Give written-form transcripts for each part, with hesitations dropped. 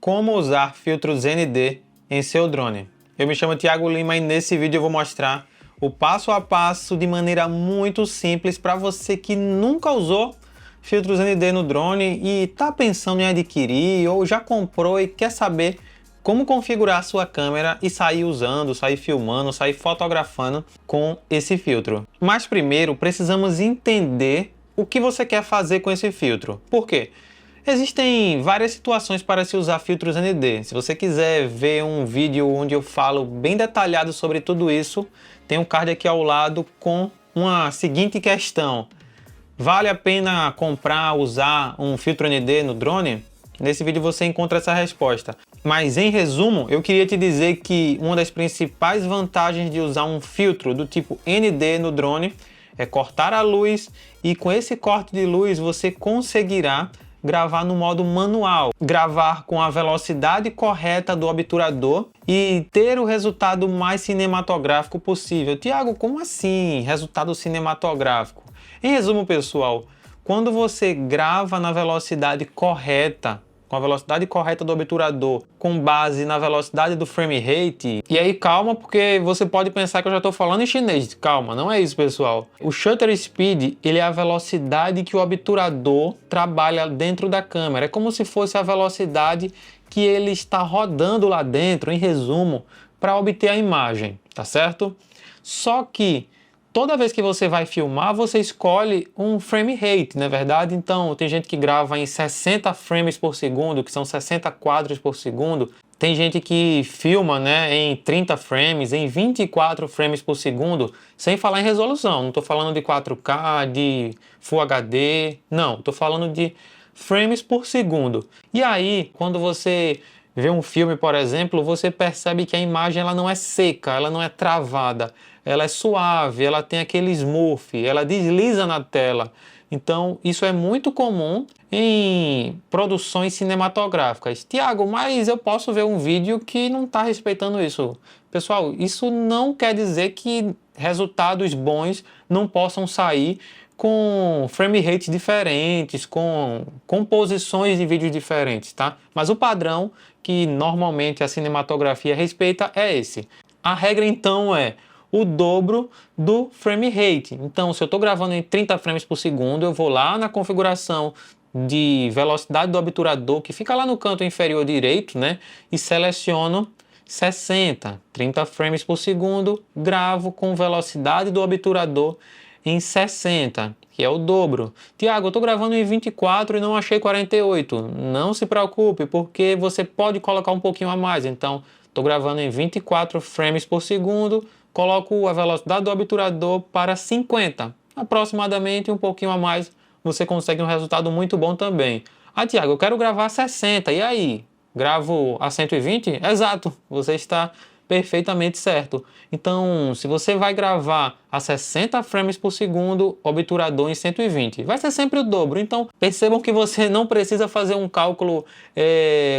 como usar filtros ND em seu drone. Eu me chamo Thiago Lima e nesse vídeo eu vou mostrar o passo a passo de maneira muito simples para você que nunca usou filtros ND no drone e está pensando em adquirir ou já comprou e quer saber como configurar a sua câmera e sair usando, sair filmando, sair fotografando com esse filtro. Mas primeiro precisamos entender o que você quer fazer com esse filtro. Por quê? Existem várias situações para se usar filtros ND. Se você quiser ver um vídeo onde eu falo bem detalhado sobre tudo isso, tem um card aqui ao lado com uma seguinte questão: vale a pena comprar, usar um filtro ND no drone? Nesse vídeo você encontra essa resposta. Mas em resumo, eu queria te dizer que uma das principais vantagens de usar um filtro do tipo ND no drone é cortar a luz, e com esse corte de luz você conseguirá gravar no modo manual, gravar com a velocidade correta do obturador e ter o resultado mais cinematográfico possível. Thiago, como assim resultado cinematográfico? Em resumo, pessoal, quando você grava na velocidade correta, com a velocidade correta do obturador, com base na velocidade do frame rate, e aí calma, porque você pode pensar que eu já estou falando em chinês. Calma, não é isso, pessoal. O shutter speed, ele é a velocidade que o obturador trabalha dentro da câmera. É como se fosse a velocidade que ele está rodando lá dentro, em resumo, para obter a imagem, tá certo? Só que toda vez que você vai filmar, você escolhe um frame rate, não é verdade? Então, tem gente que grava em 60 frames por segundo, que são 60 quadros por segundo. Tem gente que filma, né, em 30 frames, em 24 frames por segundo, sem falar em resolução. Não estou falando de 4K, de Full HD, não. Estou falando de frames por segundo. E aí, quando você vê um filme, por exemplo, você percebe que a imagem ela não é seca, ela não é travada, ela é suave, ela tem aquele smooth, ela desliza na tela. Então, isso é muito comum em produções cinematográficas. Thiago, mas eu posso ver um vídeo que não está respeitando isso. Pessoal, isso não quer dizer que resultados bons não possam sair com frame rate diferentes, com composições de vídeos diferentes, tá? Mas o padrão que normalmente a cinematografia respeita é esse. A regra então é o dobro do frame rate. Então, se eu estou gravando em 30 frames por segundo, eu vou lá na configuração de velocidade do obturador, que fica lá no canto inferior direito, né? E seleciono 60, 30 frames por segundo, gravo com velocidade do obturador em 60, que é o dobro. Thiago, eu estou gravando em 24 e não achei 48. Não se preocupe, porque você pode colocar um pouquinho a mais. Então, estou gravando em 24 frames por segundo, coloco a velocidade do obturador para 50. Aproximadamente um pouquinho a mais, você consegue um resultado muito bom também. Ah, Thiago, eu quero gravar 60, e aí? Gravo a 120? Exato, você está perfeitamente certo. Então, se você vai gravar a 60 frames por segundo, obturador em 120, vai ser sempre o dobro. Então, percebam que você não precisa fazer um cálculo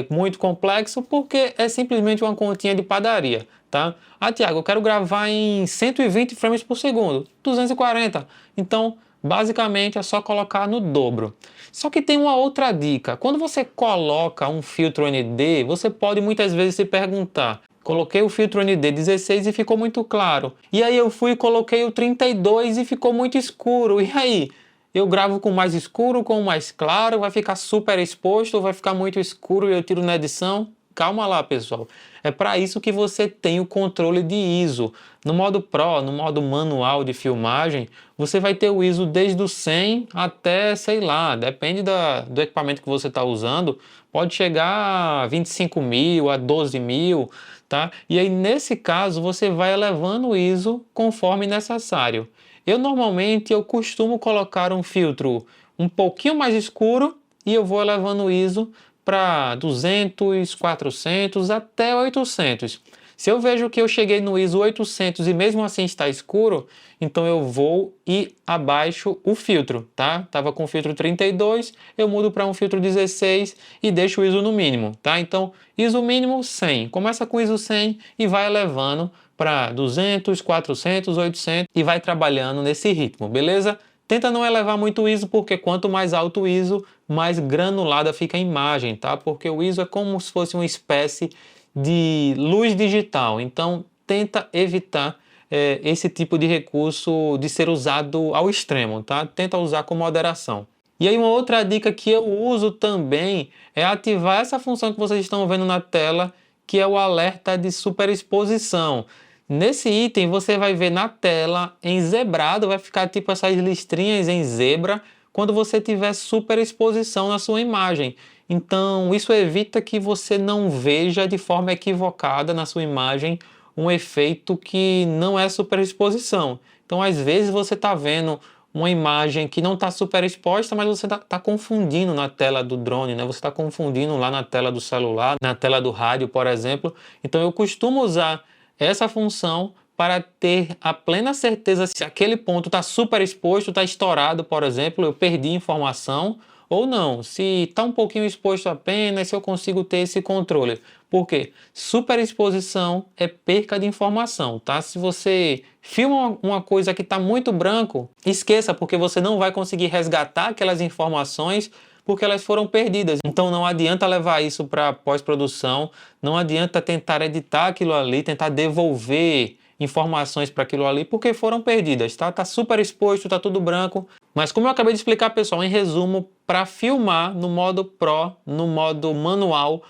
muito complexo, porque é simplesmente uma continha de padaria, tá? Ah, Thiago, eu quero gravar em 120 frames por segundo, 240. Então, basicamente é só colocar no dobro. Só que tem uma outra dica. Quando você coloca um filtro ND, você pode muitas vezes se perguntar: coloquei o filtro ND 16 e ficou muito claro. E aí eu fui e coloquei o 32 e ficou muito escuro. E aí? Eu gravo com mais escuro, com mais claro, vai ficar super exposto, vai ficar muito escuro e eu tiro na edição? Calma lá, pessoal. É para isso que você tem o controle de ISO. No modo Pro, no modo manual de filmagem, você vai ter o ISO desde o 100 até, sei lá, depende do equipamento que você está usando, pode chegar a 25.000, a 12.000, tá? E aí, nesse caso, você vai elevando o ISO conforme necessário. Eu costumo colocar um filtro um pouquinho mais escuro e eu vou elevando o ISO para 200, 400 até 800. Se eu vejo que eu cheguei no ISO 800 e mesmo assim está escuro, então eu vou e abaixo o filtro, tá? Tava com o filtro 32, eu mudo para um filtro 16 e deixo o ISO no mínimo, tá? Então, ISO mínimo 100. Começa com ISO 100 e vai elevando para 200, 400, 800 e vai trabalhando nesse ritmo, beleza? Tenta não elevar muito o ISO, porque quanto mais alto o ISO, mais granulada fica a imagem, tá? Porque o ISO é como se fosse uma espécie de luz digital. Então, tenta evitar esse tipo de recurso de ser usado ao extremo, tá? Tenta usar com moderação. E aí uma outra dica que eu uso também é ativar essa função que vocês estão vendo na tela, que é o alerta de superexposição. Nesse item você vai ver na tela em zebrado, vai ficar tipo essas listrinhas em zebra quando você tiver superexposição na sua imagem. Então isso evita que você não veja de forma equivocada na sua imagem um efeito que não é superexposição. Então às vezes você está vendo uma imagem que não está super exposta, mas você está confundindo na tela do drone, né? Você está confundindo lá na tela do celular, na tela do rádio, por exemplo. Então eu costumo usar essa função para ter a plena certeza se aquele ponto está super exposto, está estourado, por exemplo, eu perdi informação, ou não, se está um pouquinho exposto apenas, se eu consigo ter esse controle. Por quê? Superexposição é perca de informação, tá? Se você filma uma coisa que está muito branco, esqueça, porque você não vai conseguir resgatar aquelas informações porque elas foram perdidas. Então não adianta levar isso para pós-produção, não adianta tentar editar aquilo ali, tentar devolver informações para aquilo ali, porque foram perdidas, tá? Tá super exposto, tá tudo branco. Mas como eu acabei de explicar, pessoal, em resumo, para filmar no modo Pro, no modo manual,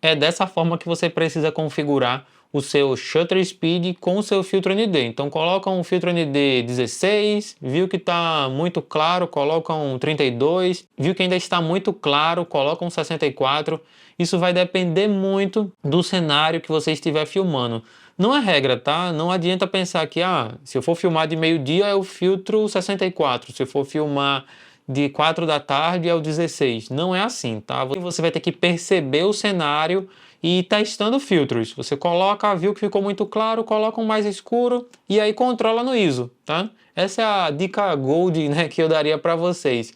é dessa forma que você precisa configurar o seu Shutter Speed com o seu filtro ND. Então coloca um filtro ND 16, viu que está muito claro, coloca um 32, viu que ainda está muito claro, coloca um 64. Isso vai depender muito do cenário que você estiver filmando. Não é regra, tá? Não adianta pensar que se eu for filmar de meio-dia é o filtro 64, se eu for filmar de 4 da tarde é o 16. Não é assim, tá? Você vai ter que perceber o cenário e testando filtros. Você coloca, viu que ficou muito claro, coloca um mais escuro e aí controla no ISO, tá? Essa é a dica gold, né, que eu daria para vocês.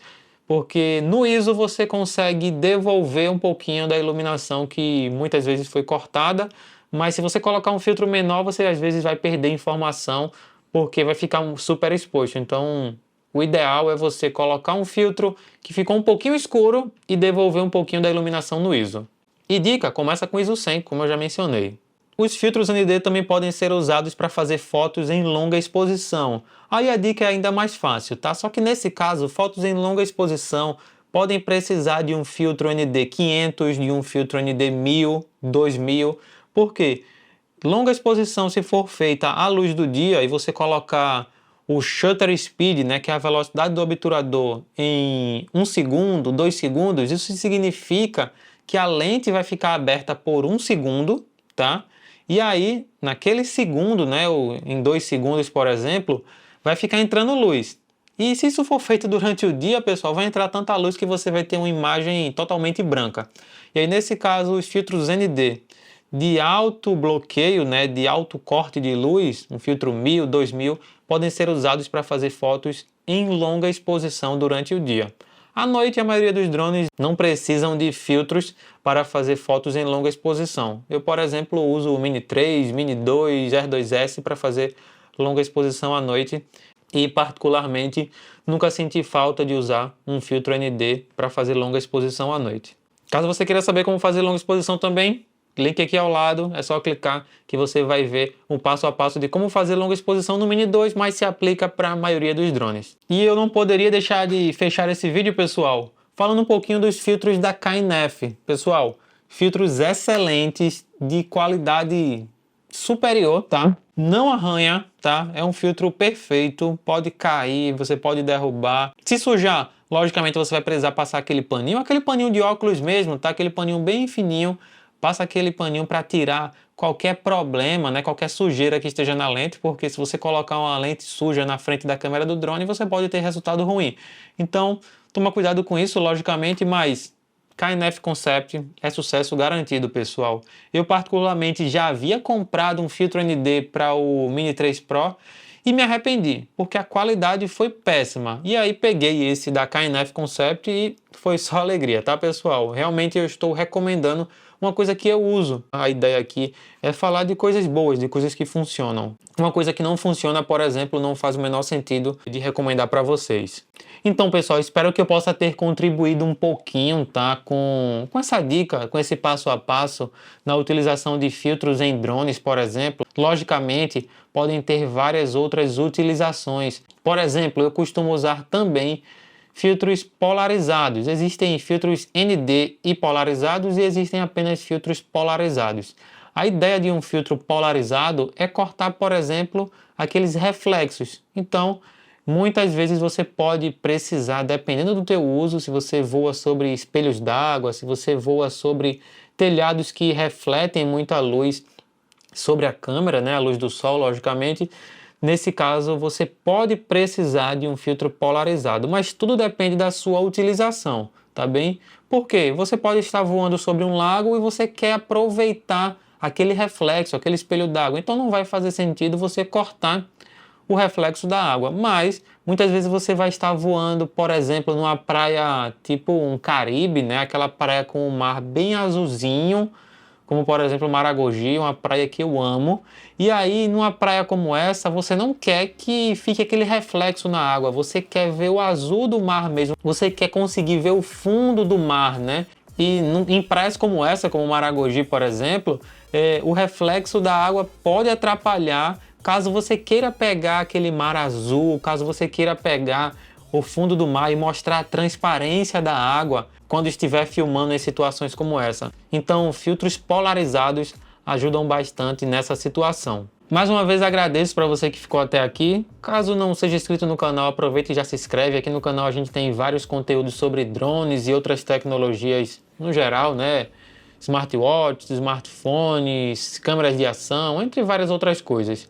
Porque no ISO você consegue devolver um pouquinho da iluminação que muitas vezes foi cortada, mas se você colocar um filtro menor, você às vezes vai perder informação porque vai ficar super exposto. Então, o ideal é você colocar um filtro que ficou um pouquinho escuro e devolver um pouquinho da iluminação no ISO. E dica, começa com ISO 100, como eu já mencionei. Os filtros ND também podem ser usados para fazer fotos em longa exposição. Aí a dica é ainda mais fácil, tá? Só que nesse caso, fotos em longa exposição podem precisar de um filtro ND 500, de um filtro ND 1000, 2000. Por quê? Longa exposição, se for feita à luz do dia e você colocar o shutter speed, né, que é a velocidade do obturador, em 1 segundo, 2 segundos, isso significa que a lente vai ficar aberta por 1 segundo, tá? E aí, naquele segundo, né, ou em 2 segundos, por exemplo, vai ficar entrando luz. E se isso for feito durante o dia, pessoal, vai entrar tanta luz que você vai ter uma imagem totalmente branca. E aí, nesse caso, os filtros ND de alto bloqueio, né, de alto corte de luz, um filtro 1000, 2000, podem ser usados para fazer fotos em longa exposição durante o dia. À noite, a maioria dos drones não precisam de filtros para fazer fotos em longa exposição. Eu, por exemplo, uso o Mini 3, Mini 2, R2S para fazer longa exposição à noite e, particularmente, nunca senti falta de usar um filtro ND para fazer longa exposição à noite. Caso você queira saber como fazer longa exposição também, link aqui ao lado, é só clicar que você vai ver um passo a passo de como fazer longa exposição no Mini 2, mas se aplica para a maioria dos drones. E eu não poderia deixar de fechar esse vídeo, pessoal, falando um pouquinho dos filtros da KNF. Pessoal, filtros excelentes, de qualidade superior, tá? Não arranha, tá? É um filtro perfeito, pode cair, você pode derrubar. Se sujar, logicamente você vai precisar passar aquele paninho de óculos mesmo, tá? Aquele paninho bem fininho. Passa aquele paninho para tirar qualquer problema, né, qualquer sujeira que esteja na lente, porque se você colocar uma lente suja na frente da câmera do drone, você pode ter resultado ruim. Então, toma cuidado com isso, logicamente, mas KNF Concept é sucesso garantido, pessoal. Eu particularmente já havia comprado um filtro ND para o Mini 3 Pro e me arrependi, porque a qualidade foi péssima. E aí peguei esse da KNF Concept e foi só alegria, tá, pessoal? Realmente eu estou recomendando uma coisa que eu uso. A ideia aqui é falar de coisas boas, de coisas que funcionam. Uma coisa que não funciona, por exemplo, não faz o menor sentido de recomendar para vocês. Então, pessoal, espero que eu possa ter contribuído um pouquinho, tá, com essa dica, com esse passo a passo na utilização de filtros em drones, por exemplo. Logicamente, podem ter várias outras utilizações. Por exemplo, eu costumo usar também filtros polarizados. Existem filtros ND e polarizados e existem apenas filtros polarizados. A ideia de um filtro polarizado é cortar, por exemplo, aqueles reflexos. Então, muitas vezes você pode precisar, dependendo do teu uso, se você voa sobre espelhos d'água, se você voa sobre telhados que refletem muita luz sobre a câmera, né, a luz do sol, logicamente, nesse caso você pode precisar de um filtro polarizado, mas tudo depende da sua utilização, tá bem? Por quê? Você pode estar voando sobre um lago e você quer aproveitar aquele reflexo, aquele espelho d'água, então não vai fazer sentido você cortar o reflexo da água, mas muitas vezes você vai estar voando, por exemplo, numa praia tipo um Caribe, né? Aquela praia com o mar bem azulzinho, como por exemplo Maragogi, uma praia que eu amo. E aí, numa praia como essa, você não quer que fique aquele reflexo na água, você quer ver o azul do mar mesmo, você quer conseguir ver o fundo do mar, né? E em praias como essa, como Maragogi, por exemplo, o reflexo da água pode atrapalhar caso você queira pegar aquele mar azul, caso você queira pegar o fundo do mar e mostrar a transparência da água quando estiver filmando em situações como essa. Então, filtros polarizados ajudam bastante nessa situação. Mais uma vez agradeço para você que ficou até aqui. Caso não seja inscrito no canal, aproveita e já se inscreve. Aqui no canal a gente tem vários conteúdos sobre drones e outras tecnologias no geral, né? Smartwatches, smartphones, câmeras de ação, entre várias outras coisas.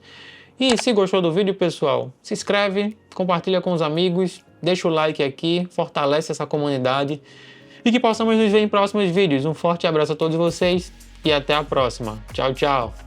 E se gostou do vídeo, pessoal, se inscreve, compartilha com os amigos, deixa o like aqui, fortalece essa comunidade e que possamos nos ver em próximos vídeos. Um forte abraço a todos vocês e até a próxima. Tchau, tchau!